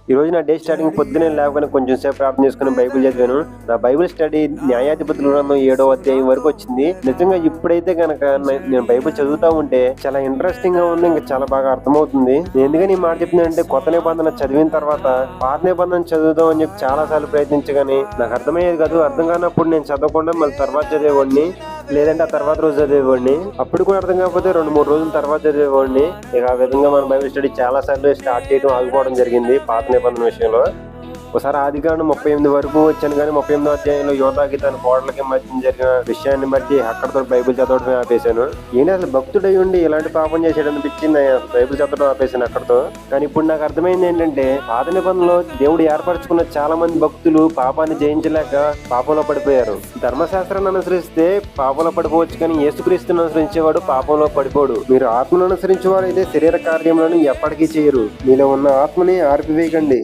ఈ రోజు నా డే స్టార్టింగ్ పొద్దునే లేవగానే కొంచెం సేపు ప్రార్థన చేసుకుని బైబిల్ చదివాను. నా బైబిల్ స్టడీ న్యాయాధిపతుల గ్రంథం 7వ అధ్యాయం వరకు వచ్చింది. నిజంగా ఇప్పుడైతే కనుక నేను బైబిల్ చదువుతా ఉంటే చాలా ఇంట్రెస్టింగ్ గా ఉంది. ఇంకా చాలా బాగా అర్థమవుతుంది. నేను ఎందుకని ఈ మాట చెప్తున్నానంటే కొత్త నిబంధన చదివిన తర్వాత పాత నిబంధన చదువుదాం అని చెప్పి చాలా సార్లు ప్రయత్నించగాని నాకు అర్థమయ్యేది కాదు. అర్థం కానప్పుడు నేను చదవకుండా మళ్ళీ తర్వాత చదివేవాడిని, లేదంటే ఆ తర్వాత రోజు చదివేవాడిని. అప్పుడు కూడా అర్థం కాకపోతే 2-3 రోజుల తర్వాత చదివేవాడిని. ఇక ఆ విధంగా మన బైబిల్ స్టడీ చాలా సార్లు స్టార్ట్ చేయడం ఆగిపోవడం జరిగింది పాత నిబంధన విషయంలో. ఒకసారి ఆదికాండం 38 వరకు వచ్చాను, కానీ 38వ అధ్యాయంలో యోధాకి తన కోడలకి మధ్య జరిగిన విషయాన్ని బట్టి అక్కడతో బైబిల్ చదవడమే ఆపేశాను. ఈయన అసలు భక్తుడై ఉండి ఇలాంటి పాపం చేసాడు అనిపించి బైబిల్ చదవడం ఆపేశాను అక్కడతో. కానీ ఇప్పుడు నాకు అర్థమైంది ఏంటంటే పాత నిబంధనలో దేవుడు ఏర్పరచుకున్న చాలా మంది భక్తులు పాపాన్ని జయించలేక పాపంలో పడిపోయారు. ధర్మశాస్త్రాన్ని అనుసరిస్తే పాపంలో పడిపోవచ్చు, కానీ యేసుక్రీస్తుని అనుసరించేవాడు పాపంలో పడిపోడు. మీరు ఆత్మను అనుసరించేవారు అయితే శరీర కార్యములను ఎప్పటికీ చేయరు. మీలో ఉన్న ఆత్మని ఆర్పివేయకండి.